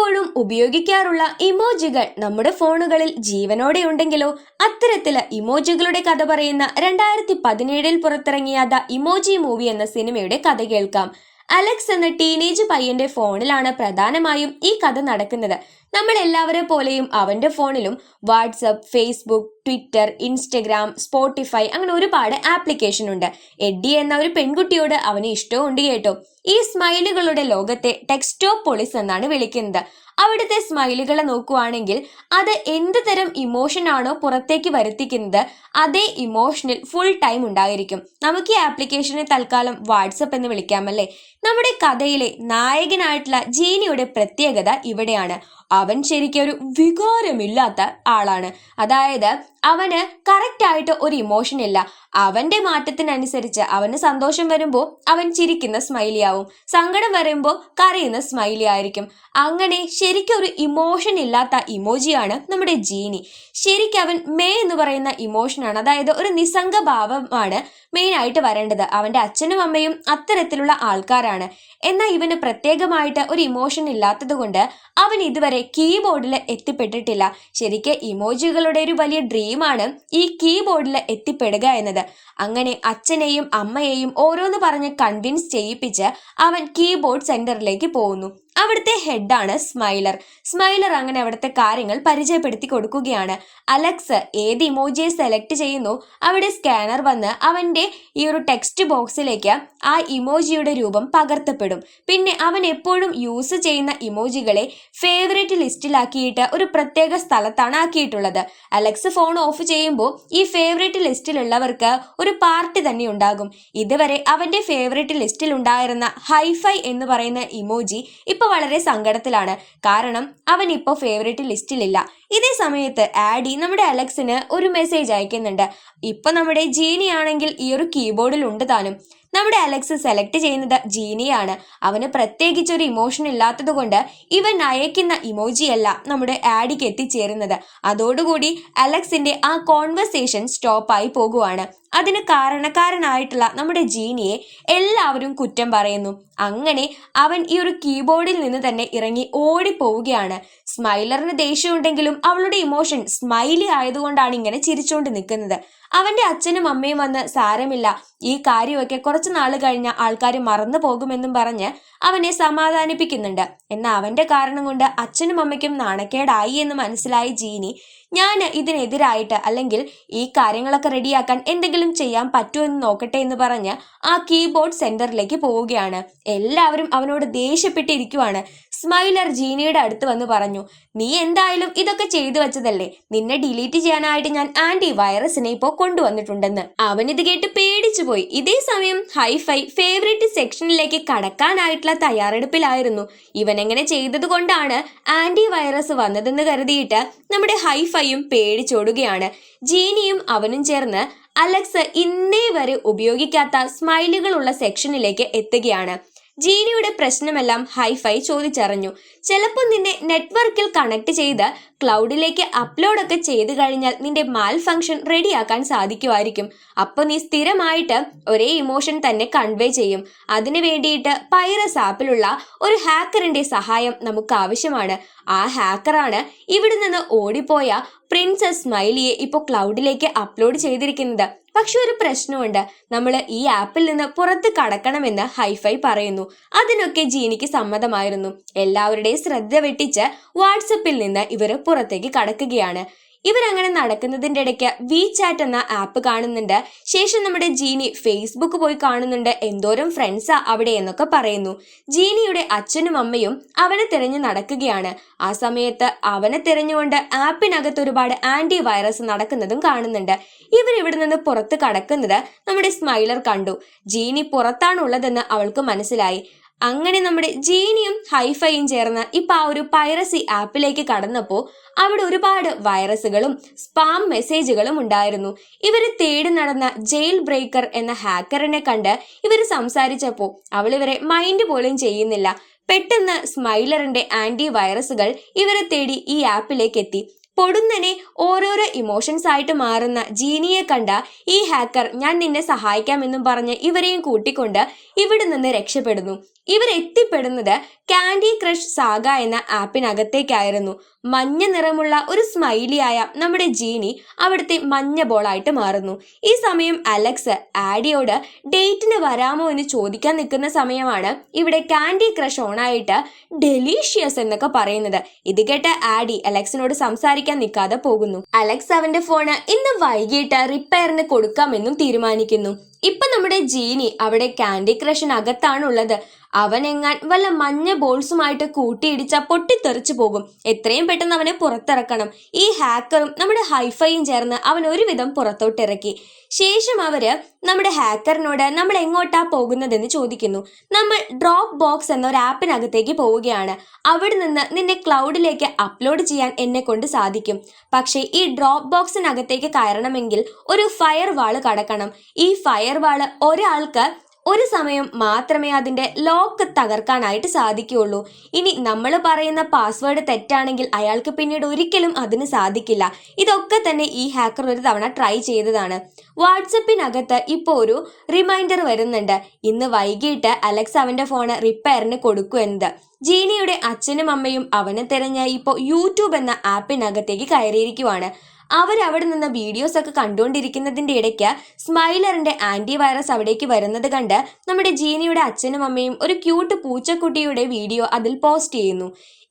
എപ്പോഴും ഉപയോഗിക്കാറുള്ള ഇമോജികൾ നമ്മുടെ ഫോണുകളിൽ ജീവനോടെ ഉണ്ടെങ്കിലോ അത്തരത്തില് ഇമോജികളുടെ കഥ പറയുന്ന 2017 പുറത്തിറങ്ങിയ ദ ഇമോജി മൂവി എന്ന സിനിമയുടെ കഥ കേൾക്കാം. അലക്സ് എന്ന ടീനേജ് പയ്യന്റെ ഫോണിലാണ് പ്രധാനമായും ഈ കഥ നടക്കുന്നത്. നമ്മൾ എല്ലാവരെ പോലെയും അവന്റെ ഫോണിലും WhatsApp, Facebook, Twitter, Instagram, Spotify അങ്ങനെ ഒരുപാട് ആപ്ലിക്കേഷൻ ഉണ്ട്. എഡ്ഡി എന്ന ഒരു പെൺകുട്ടിയോട് അവന് ഇഷ്ടമുണ്ട് കേട്ടോ. ഈ സ്മൈലുകളുടെ ലോകത്തെ ടെക്സ്റ്റോപോളിസ് എന്നാണ് വിളിക്കുന്നത്. അവിടുത്തെ സ്മൈലുകളെ നോക്കുവാണെങ്കിൽ അത് എന്ത് തരം ഇമോഷൻ ആണോ പുറത്തേക്ക് വരുത്തിക്കുന്നത് അതേ ഇമോഷനിൽ ഫുൾ ടൈം ഉണ്ടായിരിക്കും. നമുക്ക് ഈ ആപ്ലിക്കേഷനെ തൽക്കാലം വാട്സപ്പ് എന്ന് വിളിക്കാമല്ലേ. നമ്മുടെ കഥയിലെ നായകനായിട്ടുള്ള ജീനിയുടെ പ്രത്യേകത ഇവിടെയാണ്. അവൻ ശരിക്കും ഒരു വികാരമില്ലാത്ത ആളാണ്. അതായത് അവന് കറക്റ്റ് ആയിട്ട് ഒരു ഇമോഷൻ ഇല്ല. അവന്റെ മാറ്റത്തിനനുസരിച്ച് അവന് സന്തോഷം വരുമ്പോൾ അവൻ ചിരിക്കുന്ന സ്മൈലി ആവും, സങ്കടം വരുമ്പോൾ കരയുന്ന സ്മൈലി ആയിരിക്കും. അങ്ങനെ ശരിക്കും ഒരു ഇമോഷൻ ഇല്ലാത്ത ഇമോജിയാണ് നമ്മുടെ ജീനി. ശരിക്കും അവൻ മേ എന്ന് പറയുന്ന ഇമോഷനാണ്, അതായത് ഒരു നിസ്സംഗ ഭാവമാണ് മെയിൻ ആയിട്ട് വരേണ്ടത്. അവന്റെ അച്ഛനും അമ്മയും അത്തരത്തിലുള്ള ആൾക്കാരാണ്. എന്നാൽ ഇവന് പ്രത്യേകമായിട്ട് ഒരു ഇമോഷൻ ഇല്ലാത്തത് കൊണ്ട് അവൻ ഇതുവരെ കീബോർഡിൽ എത്തിപ്പെട്ടിട്ടില്ല. ശരിക്കും ഇമോജികളുടെ ഒരു വലിയ ഡ്രീമാണ് ഈ കീബോർഡിൽ എത്തിപ്പെടുക എന്നത്. അങ്ങനെ അച്ഛനെയും അമ്മയെയും ഓരോന്ന് പറഞ്ഞ് കൺവിൻസ് ചെയ്യിപ്പിച്ച് അവൻ കീബോർഡ് സെന്ററിലേക്ക് പോകുന്നു. അവിടുത്തെ ഹെഡാണ് സ്മൈലർ അങ്ങനെ അവിടുത്തെ കാര്യങ്ങൾ പരിചയപ്പെടുത്തി കൊടുക്കുകയാണ്. അലക്സ് ഏത് ഇമോജിയെ സെലക്ട് ചെയ്യുന്നു അവിടെ സ്കാനർ വന്ന് അവന്റെ ഈ ഒരു ടെക്സ്റ്റ് ബോക്സിലേക്ക് ആ ഇമോജിയുടെ രൂപം പകർത്തപ്പെടും. പിന്നെ അവൻ എപ്പോഴും യൂസ് ചെയ്യുന്ന ഇമോജികളെ ഫേവറേറ്റ് ലിസ്റ്റിലാക്കിയിട്ട് ഒരു പ്രത്യേക സ്ഥലത്താണ് ആക്കിയിട്ടുള്ളത്. അലക്സ് ഫോൺ ഓഫ് ചെയ്യുമ്പോൾ ഈ ഫേവറേറ്റ് ലിസ്റ്റിലുള്ളവർക്ക് ഒരു പാർട്ടി തന്നെ ഉണ്ടാകും. ഇതുവരെ അവന്റെ ഫേവറേറ്റ് ലിസ്റ്റിൽ ഉണ്ടായിരുന്ന ഹൈഫൈ എന്ന് പറയുന്ന ഇമോജി ഇപ്പൊ വളരെ സങ്കടത്തിലാണ്. കാരണം അവൻ ഇപ്പൊ ഫേവറേറ്റ് ലിസ്റ്റിലില്ല. ഇതേ സമയത്ത് ആഡി നമ്മുടെ അലക്സിന് ഒരു മെസ്സേജ് അയക്കുന്നുണ്ട്. ഇപ്പൊ നമ്മുടെ ജീനി ആണെങ്കിൽ ഈ ഒരു കീബോർഡിൽ ഉണ്ട് താനും. നമ്മുടെ അലക്സ് സെലക്ട് ചെയ്യുന്നത് ജീനിയാണ്. അവന് പ്രത്യേകിച്ച് ഒരു ഇമോഷൻ ഇല്ലാത്തത് കൊണ്ട് ഇവൻ അയക്കുന്ന ഇമോജിയല്ല നമ്മുടെ ആഡിക്ക് എത്തിച്ചേരുന്നത്. അതോടുകൂടി അലക്സിന്റെ ആ കോൺവെർസേഷൻ സ്റ്റോപ്പായി പോകുവാണ്. അതിന് കാരണക്കാരനായിട്ടുള്ള നമ്മുടെ ജീനിയെ എല്ലാവരും കുറ്റം പറയുന്നു. അങ്ങനെ അവൻ ഈ ഒരു കീബോർഡിൽ നിന്ന് തന്നെ ഇറങ്ങി ഓടിപ്പോവുകയാണ്. സ്മൈലറിന് ദേഷ്യമുണ്ടെങ്കിലും അവളുടെ ഇമോഷൻ സ്മൈലി ആയതുകൊണ്ടാണ് ഇങ്ങനെ ചിരിച്ചുകൊണ്ട് നിൽക്കുന്നത്. അവന്റെ അച്ഛനും അമ്മയും വന്ന് സാരമില്ല, ഈ കാര്യമൊക്കെ കുറച്ചു നാള് കഴിഞ്ഞ ആൾക്കാർ മറന്നു പോകുമെന്നും പറഞ്ഞ് അവനെ സമാധാനിപ്പിക്കുന്നുണ്ട്. എന്നാൽ അവന്റെ കാരണം കൊണ്ട് അച്ഛനും അമ്മയ്ക്കും നാണക്കേടായി എന്ന് മനസ്സിലായ ജീനി ഞാൻ ഇതിനെതിരായിട്ട് അല്ലെങ്കിൽ ഈ കാര്യങ്ങളൊക്കെ റെഡിയാക്കാൻ എന്തെങ്കിലും ചെയ്യാൻ പറ്റുമോ എന്ന് നോക്കട്ടെ എന്ന് പറഞ്ഞ് ആ കീബോർഡ് സെന്ററിലേക്ക് പോവുകയാണ്. എല്ലാവരും അവനോട് ദേഷ്യപ്പെട്ടിരിക്കുവാണ്. സ്മൈലർ ജീനിയുടെ അടുത്ത് വന്ന് പറഞ്ഞു, നീ എന്തായാലും ഇതൊക്കെ ചെയ്തു വെച്ചതല്ലേ, നിന്നെ ഡിലീറ്റ് ചെയ്യാനായിട്ട് ഞാൻ ആന്റി വൈറസിനെ ഇപ്പോൾ കൊണ്ടുവന്നിട്ടുണ്ടെന്ന്. അവൻ ഇത് കേട്ട് പേടിച്ചു പോയി. ഇതേ സമയം ഹൈഫൈ ഫേവറേറ്റ് സെക്ഷനിലേക്ക് കടക്കാനായിട്ടുള്ള തയ്യാറെടുപ്പിലായിരുന്നു. ഇവൻ എങ്ങനെ ചെയ്തത് കൊണ്ടാണ് ആന്റി വൈറസ് വന്നതെന്ന് കരുതിയിട്ട് നമ്മുടെ ഹൈഫൈയും പേടിച്ചോടുകയാണ്. ജീനിയും അവനും ചേർന്ന് അലക്സ് ഇന്നേ വരെ ഉപയോഗിക്കാത്ത സ്മൈലുകളുള്ള സെക്ഷനിലേക്ക് എത്തുകയാണ്. ജീനിയുടെ പ്രശ്നമെല്ലാം ഹൈഫൈ ചോദിച്ചറിഞ്ഞു. ചിലപ്പോൾ നിന്നെ നെറ്റ്വർക്കിൽ കണക്ട് ചെയ്ത് ക്ലൗഡിലേക്ക് അപ്ലോഡ് ഒക്കെ ചെയ്തു കഴിഞ്ഞാൽ നിന്റെ മാൽ ഫംഗ്ഷൻ റെഡിയാക്കാൻ സാധിക്കുമായിരിക്കും. അപ്പൊ നീ സ്ഥിരമായിട്ട് ഒരേ ഇമോഷൻ തന്നെ കൺവേ ചെയ്യും. അതിനു വേണ്ടിയിട്ട് പൈറസ് ആപ്പിലുള്ള ഒരു ഹാക്കറിന്റെ സഹായം നമുക്ക് ആവശ്യമാണ്. ആ ഹാക്കറാണ് ഇവിടെ നിന്ന് ഓടിപ്പോയ പ്രിൻസസ് സ്മൈലിയെ ഇപ്പോൾ ക്ലൗഡിലേക്ക് അപ്ലോഡ് ചെയ്തിരിക്കുന്നത്. പക്ഷെ ഒരു പ്രശ്നമുണ്ട്, നമ്മൾ ഈ ആപ്പിൽ നിന്ന് പുറത്ത് കടക്കണമെന്ന് ഹൈഫൈ പറയുന്നു. അതിനൊക്കെ ജീനിക്ക് സമ്മതമായിരുന്നു. എല്ലാവരുടെയും ശ്രദ്ധ വെട്ടിച്ച് വാട്സപ്പിൽ നിന്ന് ഇവർ പുറത്തേക്ക് കടക്കുകയാണ്. ഇവരങ്ങനെ നടക്കുന്നതിന്റെ ഇടയ്ക്ക് വി ചാറ്റ് എന്ന ആപ്പ് കാണുന്നുണ്ട്. ശേഷം നമ്മുടെ ജീനി ഫേസ്ബുക്ക് പോയി കാണുന്നുണ്ട്. എന്തോരം ഫ്രണ്ട്സാ അവിടെ എന്നൊക്കെ പറയുന്നു. ജീനിയുടെ അച്ഛനും അമ്മയും അവനെ തിരഞ്ഞു നടക്കുകയാണ്. ആ സമയത്ത് അവനെ തിരഞ്ഞുകൊണ്ട് ആപ്പിനകത്ത് ഒരുപാട് ആന്റി വൈറസ് നടക്കുന്നതും കാണുന്നുണ്ട്. ഇവരിവിടെ നിന്ന് പുറത്ത് കടക്കുന്നത് നമ്മുടെ സ്മൈലർ കണ്ടു. ജീനി പുറത്താണുള്ളതെന്ന് അവൾക്ക് മനസ്സിലായി. അങ്ങനെ നമ്മുടെ ജീനിയും ഹൈഫൈയും ചേർന്ന് ഇപ്പൊ ആ ഒരു പൈറസി ആപ്പിലേക്ക് കടന്നപ്പോൾ അവിടെ ഒരുപാട് വൈറസുകളും സ്പാം മെസ്സേജുകളും ഉണ്ടായിരുന്നു. ഇവര് തേടി നടന്ന ജയിൽ ബ്രേക്കർ എന്ന ഹാക്കറിനെ കണ്ട് ഇവര് സംസാരിച്ചപ്പോൾ അവൾ ഇവരെ മൈൻഡ് പോലും ചെയ്യുന്നില്ല. പെട്ടെന്ന് സ്മൈലറിന്റെ ആന്റി വൈറസുകൾ ഇവരെ തേടി ഈ ആപ്പിലേക്ക് എത്തി. പൊടുന്നനെ ഓരോരോ ഇമോഷൻസ് ആയിട്ട് മാറുന്ന ജീനിയെ കണ്ട ഈ ഹാക്കർ ഞാൻ നിന്നെ സഹായിക്കാമെന്നും പറഞ്ഞ് ഇവരെയും കൂട്ടിക്കൊണ്ട് ഇവിടെ നിന്ന് രക്ഷപ്പെടുന്നു. ഇവർ എത്തിപ്പെടുന്നത് കാൻഡി ക്രഷ് സാഗ എന്ന ആപ്പിനകത്തേക്കായിരുന്നു. മഞ്ഞ നിറമുള്ള ഒരു സ്മൈലിയായ നമ്മുടെ ജീനി അവിടുത്തെ മഞ്ഞ ബോളായിട്ട് മാറുന്നു. ഈ സമയം അലക്സ് ആഡിയോട് ഡേറ്റിന് വരാമോ എന്ന് ചോദിക്കാൻ നിൽക്കുന്ന സമയമാണ് ഇവിടെ കാൻഡി ക്രഷ് ഓണായിട്ട് ഡെലീഷ്യസ് എന്നൊക്കെ പറയുന്നത്. ഇത് കേട്ട ആഡി അലക്സിനോട് സംസാരിക്കാൻ നിൽക്കാതെ പോകുന്നു. അലക്സ് അവന്റെ ഫോണ് ഇന്ന് വൈകിട്ട് റിപ്പയറിന് കൊടുക്കാമെന്നും തീരുമാനിക്കുന്നു. ഇപ്പൊ നമ്മുടെ ജീനി അവിടെ കാൻഡി ക്രഷിനകത്താണുള്ളത്. അവനെങ്ങാൻ വല്ല മഞ്ഞ ബോൾസുമായിട്ട് കൂട്ടിയിടിച്ച പൊട്ടിത്തെറിച്ചു പോകും. എത്രയും പെട്ടെന്ന് അവനെ പുറത്തിറക്കണം. ഈ ഹാക്കറും നമ്മുടെ ഹൈഫൈയും ചേർന്ന് അവൻ ഒരുവിധം പുറത്തോട്ടിറക്കി. ശേഷം അവര് നമ്മുടെ ഹാക്കറിനോട് നമ്മൾ എങ്ങോട്ടാ പോകുന്നതെന്ന് ചോദിക്കുന്നു. നമ്മൾ ഡ്രോപ്പ് ബോക്സ് എന്ന ഒരു ആപ്പിനകത്തേക്ക് പോവുകയാണ്. അവിടെ നിന്ന് നിന്നെ ക്ലൗഡിലേക്ക് അപ്ലോഡ് ചെയ്യാൻ എന്നെ കൊണ്ട് സാധിക്കും. പക്ഷേ ഈ ഡ്രോപ്പ് ബോക്സിനകത്തേക്ക് കയറണമെങ്കിൽ ഒരു ഫയർ വാള് കടക്കണം. ഈ ഫയർ വാള് ഒരാൾക്ക് ഒരു സമയം മാത്രമേ അതിന്റെ ലോക്ക് തകർക്കാനായിട്ട് സാധിക്കുകയുള്ളൂ. ഇനി നമ്മൾ പറയുന്ന പാസ്വേഡ് തെറ്റാണെങ്കിൽ അയാൾക്ക് പിന്നീട് ഒരിക്കലും അതിന് സാധിക്കില്ല. ഇതൊക്കെ തന്നെ ഈ ഹാക്കർ ഒരു തവണ ട്രൈ ചെയ്തതാണ്. വാട്സപ്പിനകത്ത് ഇപ്പോൾ ഒരു റിമൈൻഡർ വരുന്നുണ്ട്. ഇന്ന് വൈകിട്ട് അലക്സ് അവന്റെ ഫോണ് റിപ്പയറിന് കൊടുക്കുമെന്നത്. ജീനിയുടെ അച്ഛനും അമ്മയും അവനെ തിരഞ്ഞ ഇപ്പോൾ യൂട്യൂബ് എന്ന ആപ്പിനകത്തേക്ക് കയറിയിരിക്കുവാണ്. അവരവിടെ നിന്ന് വീഡിയോസ് ഒക്കെ കണ്ടുകൊണ്ടിരിക്കുന്നതിന്റെ ഇടയ്ക്ക് സ്മൈലറിന്റെ ആന്റിവൈറസ് അവിടേക്ക് വരുന്നത് കണ്ട് നമ്മുടെ ജീനിയുടെ അച്ഛനും അമ്മയും ഒരു ക്യൂട്ട് പൂച്ചക്കുട്ടിയുടെ വീഡിയോ അതിൽ പോസ്റ്റ് ചെയ്യുന്നു.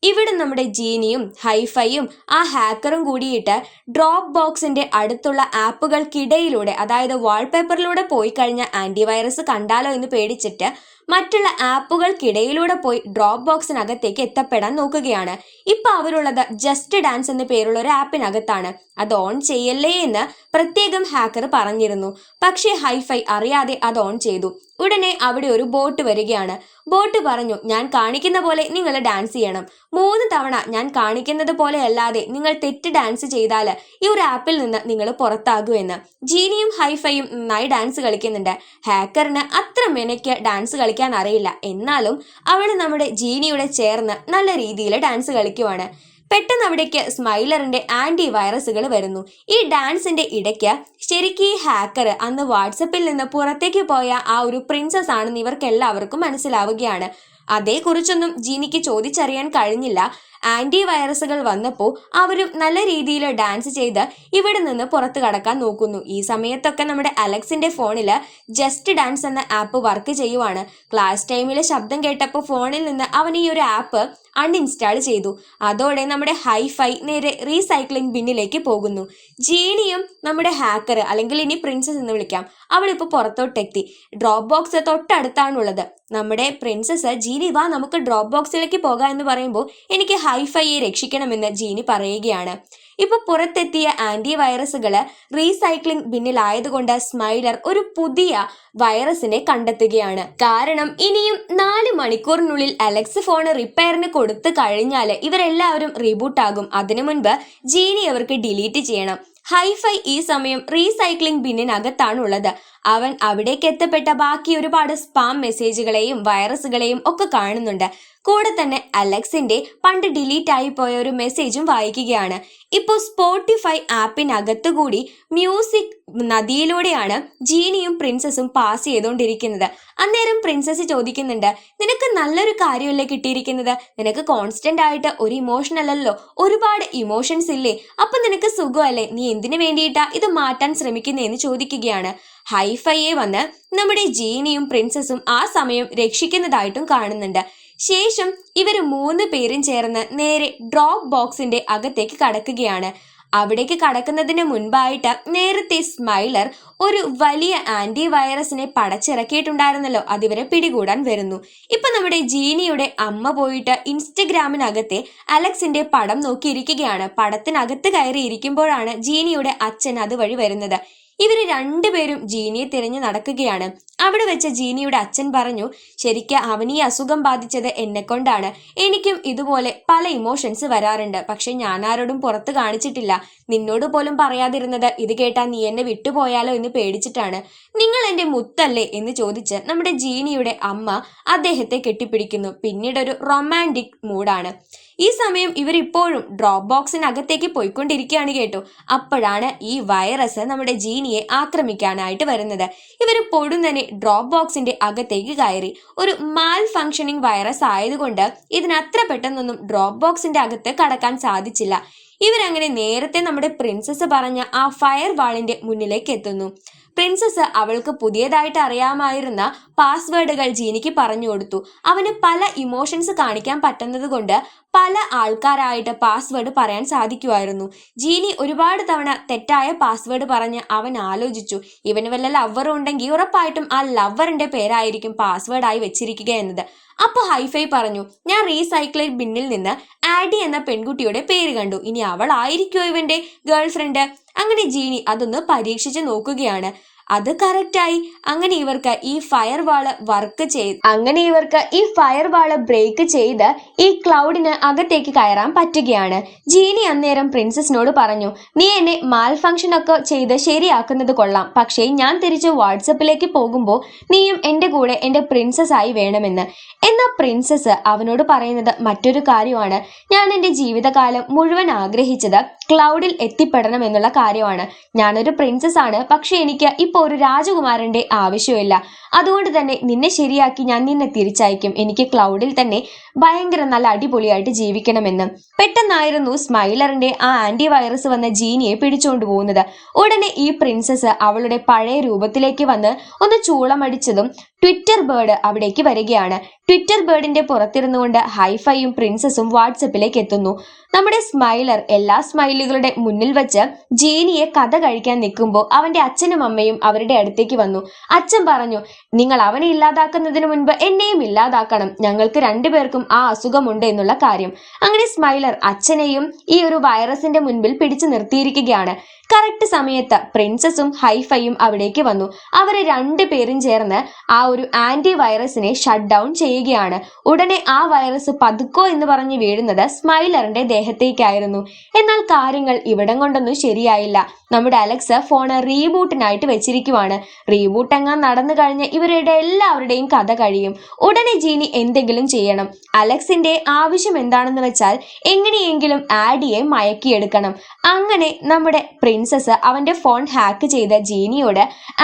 ഇവിടെ നമ്മുടെ ജീനിയും ഹൈഫൈയും ആ ഹാക്കറും കൂടിയിട്ട് ഡ്രോപ്പ് ബോക്സിന്റെ അടുത്തുള്ള ആപ്പുകൾക്കിടയിലൂടെ, അതായത് വാൾപേപ്പറിലൂടെ പോയി കഴിഞ്ഞ ആന്റിവൈറസ് കണ്ടാലോ എന്ന് പേടിച്ചിട്ട് മറ്റുള്ള ആപ്പുകൾക്കിടയിലൂടെ പോയി ഡ്രോപ്പ് ബോക്സിനകത്തേക്ക് എത്തപ്പെടാൻ നോക്കുകയാണ്. ഇപ്പൊ അവരുള്ളത് ജസ്റ്റ് ഡാൻസ് എന്ന പേരുള്ള ഒരു ആപ്പിനകത്താണ്. അത് ഓൺ ചെയ്യല്ലേ എന്ന് പ്രത്യേകം ഹാക്കർ പറഞ്ഞിരുന്നു. പക്ഷേ ഹൈഫൈ അറിയാതെ അത് ഓൺ ചെയ്തു. ഉടനെ അവിടെ ഒരു ബോട്ട് വരികയാണ്. ബോട്ട് പറഞ്ഞു, ഞാൻ കാണിക്കുന്ന പോലെ നിങ്ങൾ ഡാൻസ് ചെയ്യണം. 3 തവണ ഞാൻ കാണിക്കുന്നത് പോലെ അല്ലാതെ നിങ്ങൾ തെറ്റ് ഡാൻസ് ചെയ്താൽ ഈ ഒരു ആപ്പിൽ നിന്ന് നിങ്ങൾ പുറത്താകുമെന്ന്. ജീനിയും ഹൈഫൈയും നന്നായി ഡാൻസ് കളിക്കുന്നുണ്ട്. ഹാക്കറിന് അത്ര മെനയ്ക്ക് ഡാൻസ് കളിക്കാൻ അറിയില്ല. എന്നാലും അവൾ നമ്മുടെ ജീനിയുടെ ചേർന്ന് നല്ല രീതിയിൽ ഡാൻസ് കളിക്കുവാണ്. പെട്ടെന്ന് അവിടേക്ക് സ്മൈലറിന്റെ ആന്റി വൈറസുകൾ വരുന്നു. ഈ ഡാൻസിന്റെ ഇടയ്ക്ക് ശരിക്കും ഈ ഹാക്കർ അന്ന് വാട്സപ്പിൽ നിന്ന് പുറത്തേക്ക് പോയ ആ ഒരു പ്രിൻസസ് ആണെന്ന് ഇവർക്ക് എല്ലാവർക്കും മനസ്സിലാവുകയാണ്. അതേക്കുറിച്ചൊന്നും ജീനിക്ക് ചോദിച്ചറിയാൻ കഴിഞ്ഞില്ല. ആന്റി വൈറസുകൾ വന്നപ്പോൾ അവരും നല്ല രീതിയിൽ ഡാൻസ് ചെയ്ത് ഇവിടെ നിന്ന് പുറത്തു കടക്കാൻ നോക്കുന്നു. ഈ സമയത്തൊക്കെ നമ്മുടെ അലക്സിന്റെ ഫോണിൽ ജസ്റ്റ് ഡാൻസ് എന്ന ആപ്പ് വർക്ക് ചെയ്യുവാണ്. ക്ലാസ് ടൈമിലെ ശബ്ദം കേട്ടപ്പോൾ ഫോണിൽ നിന്ന് അവൻ ഈ ഒരു ആപ്പ് അൺഇൻസ്റ്റാൾ ചെയ്തു. അതോടെ നമ്മുടെ ഹൈഫൈ നേരെ റീസൈക്ലിംഗ് ബിന്നിലേക്ക് പോകുന്നു. ജീനിയും നമ്മുടെ ഹാക്കർ, അല്ലെങ്കിൽ ഇനി പ്രിൻസസ് എന്ന് വിളിക്കാം, അവളിപ്പോൾ പുറത്തോട്ടെത്തി. Drop box തൊട്ടടുത്താണുള്ളത്. നമ്മുടെ പ്രിൻസസ് ജീനി വാ നമുക്ക് ഡ്രോപ്പ് ബോക്സിലേക്ക് പോകാം എന്ന് പറയുമ്പോൾ എനിക്ക് ഹൈഫൈയെ രക്ഷിക്കണമെന്ന് ജീനി പറയുകയാണ്. ഇപ്പൊ പുറത്തെത്തിയ ആന്റി വൈറസുകള് റീസൈക്ലിംഗ് ബിന്നിലായതുകൊണ്ട് സ്മൈലർ ഒരു പുതിയ വൈറസിനെ കണ്ടെത്തുകയാണ്. കാരണം ഇനിയും 4 മണിക്കൂറിനുള്ളിൽ അലക്സ് ഫോണ് റിപ്പയറിന് കൊടുത്തു കഴിഞ്ഞാൽ ഇവരെല്ലാവരും റീബൂട്ട് ആകും. അതിനു മുൻപ് ജീനി അവർക്ക് ഡിലീറ്റ് ചെയ്യണം. ഹൈഫൈ ഈ സമയം റീസൈക്ലിംഗ് ബിന്നിനകത്താണുള്ളത്. അവൻ അവിടേക്ക് എത്തപ്പെട്ട ബാക്കി ഒരുപാട് സ്പാം മെസ്സേജുകളെയും വൈറസുകളെയും ഒക്കെ കാണുന്നുണ്ട്. കൂടെ തന്നെ അലക്സിന്റെ പണ്ട് ഡിലീറ്റ് ആയി പോയ ഒരു മെസ്സേജും വായിക്കുകയാണ്. ഇപ്പോൾ സ്പോട്ടിഫൈ ആപ്പിനകത്തുകൂടി മ്യൂസിക് നദിയിലൂടെയാണ് ജീനിയും പ്രിൻസസും പാസ് ചെയ്തുകൊണ്ടിരിക്കുന്നത്. അന്നേരം പ്രിൻസസ് ചോദിക്കുന്നുണ്ട്, നിനക്ക് നല്ലൊരു കാര്യമല്ലേ കിട്ടിയിരിക്കുന്നത്? നിനക്ക് കോൺസ്റ്റന്റ് ആയിട്ട് ഒരു ഇമോഷൻ അല്ലല്ലോ, ഒരുപാട് ഇമോഷൻസ് ഇല്ലേ? അപ്പൊ നിനക്ക് സുഖമല്ലേ? നീ എന്തിനു വേണ്ടിയിട്ടാ ഇത് മാറ്റാൻ ശ്രമിക്കുന്നതെന്ന് ചോദിക്കുകയാണ്. ഹൈഫൈയെ വന്ന് നമ്മുടെ ജീനിയും പ്രിൻസസും ആ സമയം രക്ഷിക്കുന്നതായിട്ടും കാണുന്നുണ്ട്. ശേഷം ഇവർ 3 പേരും ചേർന്ന് നേരെ ഡ്രോപ്പ് ബോക്സിന്റെ അകത്തേക്ക് കടക്കുകയാണ്. അവിടേക്ക് കടക്കുന്നതിന് മുൻപായിട്ട് നേരത്തെ സ്മൈലർ ഒരു വലിയ ആന്റി വൈറസിനെ പടച്ചിറക്കിയിട്ടുണ്ടായിരുന്നല്ലോ, അതിവരെ പിടികൂടാൻ വരുന്നു. ഇപ്പൊ നമ്മുടെ ജീനിയുടെ അമ്മ പോയിട്ട് ഇൻസ്റ്റഗ്രാമിനകത്തെ അലക്സിന്റെ പടം നോക്കിയിരിക്കുകയാണ്. പടത്തിനകത്ത് കയറി ഇരിക്കുമ്പോഴാണ് ജീനിയുടെ അച്ഛൻ അതുവഴി വരുന്നത്. ഇവര് 2 പേരും ജീനിയെ തിരഞ്ഞു നടക്കുകയാണ്. അവിടെ വെച്ച് ജീനിയുടെ അച്ഛൻ പറഞ്ഞു, ശരിക്കും അവൻ ഈ അസുഖം ബാധിച്ചത് എന്നെ കൊണ്ടാണ്. എനിക്കും ഇതുപോലെ പല ഇമോഷൻസ് വരാറുണ്ട്. പക്ഷെ ഞാൻ ആരോടും പുറത്ത് കാണിച്ചിട്ടില്ല. നിന്നോട് പോലും പറയാതിരുന്നത് ഇത് കേട്ടാ നീ എന്നെ വിട്ടുപോയാലോ എന്ന് പേടിച്ചിട്ടാണ്. നിങ്ങൾ എന്റെ മുത്തല്ലേ എന്ന് ചോദിച്ച് നമ്മുടെ ജീനിയുടെ അമ്മ അദ്ദേഹത്തെ കെട്ടിപ്പിടിക്കുന്നു. പിന്നീട് ഒരു റൊമാൻറ്റിക് മൂഡാണ്. ഈ സമയം ഇവരിപ്പോഴും ഡ്രോപ്പ് ബോക്സിനകത്തേക്ക് പോയിക്കൊണ്ടിരിക്കുകയാണ് കേട്ടോ. അപ്പോഴാണ് ഈ വൈറസ് നമ്മുടെ ജീനിയെ ആക്രമിക്കാനായിട്ട് വരുന്നത്. ഇവർ പൊടുന്നനെ ഡ്രോപ്പ് ബോക്സിന്റെ അകത്തേക്ക് കയറി. ഒരു മാൽ ഫങ്ഷനിങ് വൈറസ് ആയതുകൊണ്ട് ഇതിനത്ര പെട്ടെന്നൊന്നും ഡ്രോപ്പ് ബോക്സിന്റെ അകത്ത് കടക്കാൻ സാധിച്ചില്ല. ഇവരങ്ങനെ നേരത്തെ നമ്മുടെ പ്രിൻസസ് പറഞ്ഞ ആ ഫയർ വാളിന്റെ മുന്നിലേക്ക് എത്തുന്നു. പ്രിൻസസ് അവൾക്ക് പുതിയതായിട്ട് അറിയാമായിരുന്ന പാസ്വേഡുകൾ ജീനിക്ക് പറഞ്ഞു കൊടുത്തു. അവന് പല ഇമോഷൻസ് കാണിക്കാൻ പറ്റുന്നത് കൊണ്ട് പല ആൾക്കാരായിട്ട് പാസ്വേഡ് പറയാൻ സാധിക്കുമായിരുന്നു. ജീനി ഒരുപാട് തവണ തെറ്റായ പാസ്വേഡ് പറഞ്ഞ് അവൻ ആലോചിച്ചു, ഇവന് വല്ല ലവറും ഉണ്ടെങ്കിൽ ഉറപ്പായിട്ടും ആ ലവറിന്റെ പേരായിരിക്കും പാസ്വേഡായി വെച്ചിരിക്കുക എന്നത്. അപ്പൊ ഹൈഫൈ പറഞ്ഞു, ഞാൻ റീസൈക്ലിംഗ് ബിന്നിൽ നിന്ന് ആഡി എന്ന പെൺകുട്ടിയുടെ പേര് കണ്ടു, ഇനി അവളായിരിക്കോ ഇവന്റെ ഗേൾ ഫ്രണ്ട്? അങ്ങനെ ജീനി അതൊന്ന് പരീക്ഷിച്ച് നോക്കുകയാണ്. അത് കറക്റ്റായി. അങ്ങനെ ഇവർക്ക് ഈ ഫയർ വാള് ബ്രേക്ക് ചെയ്ത് ഈ ക്ലൗഡിന് അകത്തേക്ക് കയറാൻ പറ്റുകയാണ്. ജീനി അന്നേരം പ്രിൻസസിനോട് പറഞ്ഞു, നീ എന്നെ മാൽ ഫംഗ്ഷൻ ഒക്കെ ചെയ്ത് ശരിയാക്കുന്നത് കൊള്ളാം, പക്ഷേ ഞാൻ തിരിച്ച് വാട്സപ്പിലേക്ക് പോകുമ്പോൾ നീയും എന്റെ കൂടെ എന്റെ പ്രിൻസസ് ആയി വേണമെന്ന്. എന്നാൽ പ്രിൻസസ് അവനോട് പറയുന്നത് മറ്റൊരു കാര്യമാണ്. ഞാൻ എന്റെ ജീവിതകാലം മുഴുവൻ ആഗ്രഹിച്ചത് ക്ലൗഡിൽ എത്തിപ്പെടണം എന്നുള്ള കാര്യമാണ്. ഞാനൊരു പ്രിൻസസ് ആണ്, പക്ഷെ എനിക്ക് ഇപ്പോൾ ഒരു രാജകുമാരന്റെ ആവശ്യമില്ല. അതുകൊണ്ട് തന്നെ നിന്നെ ശരിയാക്കി ഞാൻ നിന്നെ തിരിച്ചയക്കും. എനിക്ക് ക്ലൗഡിൽ തന്നെ ഭയങ്കര നല്ല അടിപൊളിയായിട്ട് ജീവിക്കണമെന്ന്. പെട്ടെന്നായിരുന്നു സ്മൈലറിന്റെ ആ ആന്റി വൈറസ് വന്ന ജീനിയെ പിടിച്ചുകൊണ്ട് പോകുന്നത്. ഉടനെ ഈ പ്രിൻസസ് അവളുടെ പഴയ രൂപത്തിലേക്ക് വന്ന് ഒന്ന് ചൂളമടിച്ചതും ട്വിറ്റർ ബേർഡ് അവിടേക്ക് വരികയാണ്. ട്വിറ്റർ ബേർഡിന്റെ പുറത്തിരുന്നുകൊണ്ട് ഹൈഫൈയും പ്രിൻസസും വാട്സപ്പിലേക്ക് എത്തുന്നു. നമ്മുടെ സ്മൈലർ എല്ലാ സ്മൈലുകളുടെ മുന്നിൽ വെച്ച് ജീനിയെ കഥ കഴിക്കാൻ നിൽക്കുമ്പോൾ അവന്റെ അച്ഛനും അമ്മയും അവരുടെ അടുത്തേക്ക് വന്നു. അച്ഛൻ പറഞ്ഞു, നിങ്ങൾ അവനെ ഇല്ലാതാക്കുന്നതിന് മുൻപ് എന്നെയും ഇല്ലാതാക്കണം, ഞങ്ങൾക്ക് രണ്ടുപേർക്കും ആ അസുഖമുണ്ട് എന്നുള്ള കാര്യം. അങ്ങനെ സ്മൈലർ അച്ഛനെയും ഈ ഒരു വൈറസിന്റെ മുൻപിൽ പിടിച്ചു നിർത്തിയിരിക്കുകയാണ്. കറക്റ്റ് സമയത്ത് പ്രിൻസസും ഹൈഫൈയും അവിടേക്ക് വന്നു. അവരെ രണ്ടുപേരും ചേർന്ന് ആ ഒരു ആന്റി വൈറസിനെ ഷട്ട് ഡൗൺ ചെയ്യുകയാണ്. ഉടനെ ആ വൈറസ് പതുക്കോ എന്ന് പറഞ്ഞ് വീഴുന്നത് സ്മൈലറിന്റെ ദേഹത്തേക്കായിരുന്നു. എന്നാൽ കാര്യങ്ങൾ ഇവിടം കൊണ്ടൊന്നും ശരിയായില്ല. നമ്മുടെ അലക്സ് ഫോണ് റീബൂട്ടിനായിട്ട് വെച്ചിരിക്കുവാണ്. റീബൂട്ട് എങ്ങാൻ നടന്നു കഴിഞ്ഞ് ഇവരുടെ എല്ലാവരുടെയും കഥ കഴിയും. ഉടനെ ജീനി എന്തെങ്കിലും ചെയ്യണം. അലക്സിന്റെ ആവശ്യം എന്താണെന്ന് വെച്ചാൽ എങ്ങനെയെങ്കിലും ആഡിയെ മയക്കിയെടുക്കണം. അങ്ങനെ നമ്മുടെ പ്രിൻസസ് അവന്റെ ഫോൺ ഹാക്ക് ചെയ്ത ജീനിയോട്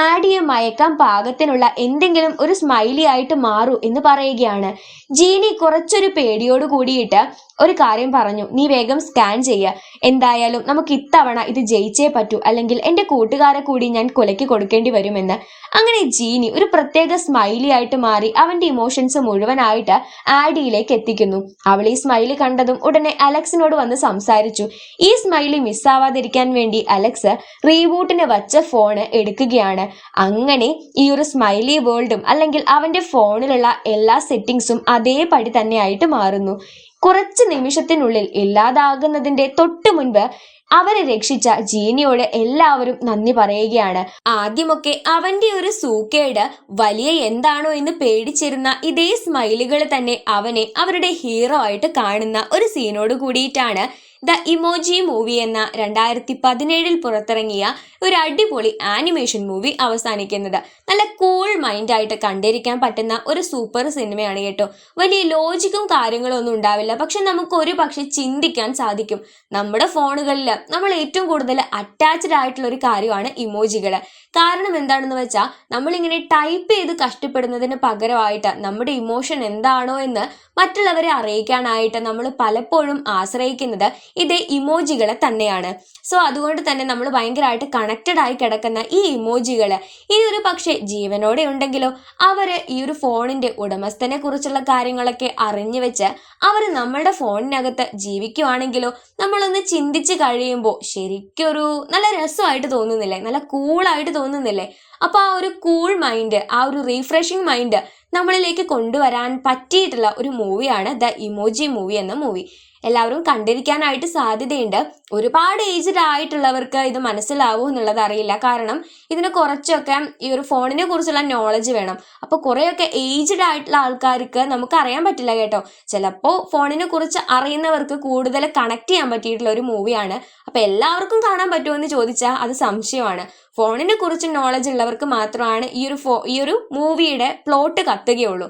ആഡിയെ മയക്കാൻ പാകത്തിനുള്ള എന്തെങ്കിലും ഒരു സ്മൈലി ആയിട്ട് മാറൂ എന്ന് പറയുകയാണ്. ജീനി കുറച്ചൊരു പേടിയോട് കൂടിയിട്ട് ഒരു കാര്യം പറഞ്ഞു, നീ വേഗം സ്കാൻ ചെയ്യുക, എന്തായാലും നമുക്ക് ഇത്തവണ ഇത് ജയിച്ചേ പറ്റൂ, അല്ലെങ്കിൽ എന്റെ കൂട്ടുകാരെ കൂടി ഞാൻ കൊലയ്ക്ക് കൊടുക്കേണ്ടി വരുമെന്ന്. അങ്ങനെ ജീനി ഒരു പ്രത്യേക സ്മൈലി ആയിട്ട് മാറി അവന്റെ ഇമോഷൻസ് മുഴുവനായിട്ട് ആഡിയിലേക്ക് എത്തിക്കുന്നു. അവൾ ഈ സ്മൈലി കണ്ടതും ഉടനെ അലക്സിനോട് വന്ന് സംസാരിച്ചു. ഈ സ്മൈലി മിസ്സാവാതിരിക്കാൻ വേണ്ടി അലക്സ് റീബൂട്ടിന് വച്ച ഫോണ് എടുക്കുകയാണ്. അങ്ങനെ ഈ ഒരു സ്മൈലി വേൾഡും അല്ലെങ്കിൽ അവന്റെ ഫോണിലുള്ള എല്ലാ സെറ്റിംഗ്സും അതേപടി തന്നെ ആയിട്ട് മാറുന്നു. കുറച്ച് നിമിഷത്തിനുള്ളിൽ ഇല്ലാതാകുന്നതിന്റെ തൊട്ടു മുൻപ് അവരെ രക്ഷിച്ച ജീനിയോട് എല്ലാവരും നന്ദി പറയുകയാണ്. ആദ്യമൊക്കെ അവന്റെ ഒരു സൂക്കേട് വലിയ എന്താണോ എന്ന് പേടിച്ചിരുന്ന ഇതേ സ്മൈലുകൾ തന്നെ അവനെ അവരുടെ ഹീറോ ആയിട്ട് കാണുന്ന ഒരു സീനോട് കൂടിയിട്ടാണ് ദ ഇമോജി മൂവി എന്ന 2017 പുറത്തിറങ്ങിയ ഒരു അടിപൊളി ആനിമേഷൻ മൂവി അവസാനിക്കുന്നത്. നല്ല കൂൾ മൈൻഡായിട്ട് കണ്ടിരിക്കാൻ പറ്റുന്ന ഒരു സൂപ്പർ സിനിമയാണ് കേട്ടോ. വലിയ ലോജിക്കും കാര്യങ്ങളും ഒന്നും ഉണ്ടാവില്ല, പക്ഷെ നമുക്ക് ഒരു പക്ഷെ ചിന്തിക്കാൻ സാധിക്കും. നമ്മുടെ ഫോണുകളിൽ നമ്മൾ ഏറ്റവും കൂടുതൽ അറ്റാച്ച്ഡ് ആയിട്ടുള്ള ഒരു കാര്യമാണ് ഇമോജികൾ. കാരണം എന്താണെന്ന് വെച്ചാൽ നമ്മളിങ്ങനെ ടൈപ്പ് ചെയ്ത് കഷ്ടപ്പെടുന്നതിന് പകരമായിട്ട് നമ്മുടെ ഇമോഷൻ എന്താണോ എന്ന് മറ്റുള്ളവരെ അറിയിക്കാനായിട്ട് നമ്മൾ പലപ്പോഴും ആശ്രയിക്കുന്നത് ഇതേ ഇമോജികളെ തന്നെയാണ്. സോ അതുകൊണ്ട് തന്നെ നമ്മൾ ഭയങ്കരമായിട്ട് കണക്റ്റഡ് ആയി കിടക്കുന്ന ഈ ഇമോജികൾ ഇനി ഒരു പക്ഷേ ജീവനോടെ ഉണ്ടെങ്കിലോ അവര് ഈ ഒരു ഫോണിന്റെ ഉടമസ്ഥനെ കുറിച്ചുള്ള കാര്യങ്ങളൊക്കെ അറിഞ്ഞു വെച്ച് അവർ നമ്മളുടെ ഫോണിനകത്ത് ജീവിക്കുവാണെങ്കിലോ നമ്മളൊന്ന് ചിന്തിച്ച് കഴിയുമ്പോൾ ശരിക്കൊരു നല്ല രസമായിട്ട് തോന്നുന്നില്ലേ, നല്ല കൂളായിട്ട് തോന്നുന്നില്ലേ? അപ്പൊ ആ ഒരു കൂൾ മൈൻഡ്, ആ ഒരു റീഫ്രഷിങ് മൈൻഡ് നമ്മളിലേക്ക് കൊണ്ടുവരാൻ പറ്റിയിട്ടുള്ള ഒരു മൂവിയാണ് ദ ഇമോജി മൂവി എന്ന മൂവി. എല്ലാവരും കണ്ടിരിക്കാനായിട്ട് സാധ്യതയുണ്ട്. ഒരുപാട് ഏജ്ഡ് ആയിട്ടുള്ളവർക്ക് ഇത് മനസ്സിലാവൂ എന്നുള്ളത് അറിയില്ല, കാരണം ഇതിന് കുറച്ചൊക്കെ ഈ ഒരു ഫോണിനെ കുറിച്ചുള്ള നോളജ് വേണം. അപ്പൊ കുറെയൊക്കെ ഏജ്ഡ് ആയിട്ടുള്ള ആൾക്കാർക്ക് നമുക്ക് അറിയാൻ പറ്റില്ല കേട്ടോ. ചിലപ്പോൾ ഫോണിനെ കുറിച്ച് അറിയുന്നവർക്ക് കൂടുതൽ കണക്ട് ചെയ്യാൻ പറ്റിയിട്ടുള്ള ഒരു മൂവിയാണ്. അപ്പൊ എല്ലാവർക്കും കാണാൻ പറ്റുമോ എന്ന് ചോദിച്ചാൽ അത് സംശയമാണ്. ഫോണിനെ കുറിച്ച് നോളജ് ഉള്ളവർക്ക് മാത്രമാണ് ഈ ഒരു മൂവിയുടെ പ്ലോട്ട് കത്തുകയുള്ളൂ.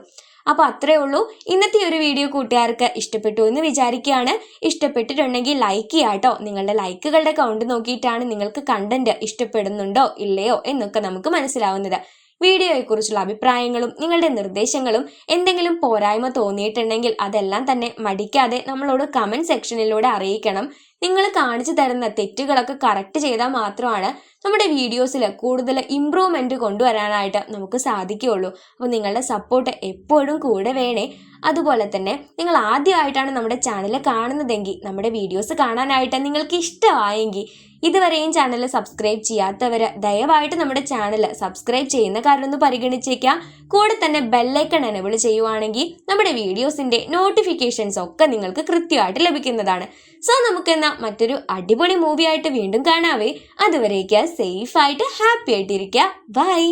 അപ്പൊ അത്രേ ഉള്ളൂ. ഇന്നത്തെ ഒരു വീഡിയോ കൂട്ടുകാർക്ക് ഇഷ്ടപ്പെട്ടു എന്ന് വിചാരിക്കുകയാണ്. ഇഷ്ടപ്പെട്ടിട്ടുണ്ടെങ്കിൽ ലൈക്ക് ചെയ്യാട്ടോ. നിങ്ങളുടെ ലൈക്കുകളുടെ കൗണ്ട് നോക്കിയിട്ടാണ് നിങ്ങൾക്ക് കണ്ടന്റ് ഇഷ്ടപ്പെടുന്നുണ്ടോ ഇല്ലയോ എന്നൊക്കെ നമുക്ക് മനസ്സിലാവുന്നത്. വീഡിയോയെക്കുറിച്ചുള്ള അഭിപ്രായങ്ങളും നിങ്ങളുടെ നിർദ്ദേശങ്ങളും എന്തെങ്കിലും പോരായ്മ തോന്നിയിട്ടുണ്ടെങ്കിൽ അതെല്ലാം തന്നെ മടിക്കാതെ നമ്മളോട് കമന്റ് സെക്ഷനിലൂടെ അറിയിക്കണം. നിങ്ങൾ കാണിച്ചു തരുന്ന തെറ്റുകളൊക്കെ കറക്റ്റ് ചെയ്താൽ മാത്രമാണ് നമ്മുടെ വീഡിയോസിൽ കൂടുതൽ ഇമ്പ്രൂവ്മെന്റ് കൊണ്ടുവരാനായിട്ട് നമുക്ക് സാധിക്കുകയുള്ളൂ. അപ്പോൾ നിങ്ങളുടെ സപ്പോർട്ട് എപ്പോഴും കൂടെ വേണേ. അതുപോലെ തന്നെ നിങ്ങൾ ആദ്യമായിട്ടാണ് നമ്മുടെ ചാനൽ കാണുന്നതെങ്കിൽ നമ്മുടെ വീഡിയോസ് കാണാനായിട്ട് നിങ്ങൾക്ക് ഇഷ്ടമായെങ്കിൽ ഇതുവരെയും ചാനൽ സബ്സ്ക്രൈബ് ചെയ്യാത്തവർ ദയവായിട്ട് നമ്മുടെ ചാനൽ സബ്സ്ക്രൈബ് ചെയ്യുന്ന കാര്യം ഒന്ന് പരിഗണിച്ചേക്കാം. കൂടെ തന്നെ ബെല്ലൈക്കൺ എനേബിൾ ചെയ്യുവാണെങ്കിൽ നമ്മുടെ വീഡിയോസിന്റെ നോട്ടിഫിക്കേഷൻസ് ഒക്കെ നിങ്ങൾക്ക് കൃത്യമായിട്ട് ലഭിക്കുന്നതാണ്. സോ നമുക്കെന്നാ മറ്റൊരു അടിപൊളി മൂവി ആയിട്ട് വീണ്ടും കാണാവേ. അതുവരേക്ക് സേഫ് ആയിട്ട് ഹാപ്പി ആയിട്ടിരിക്കുക. ബൈ.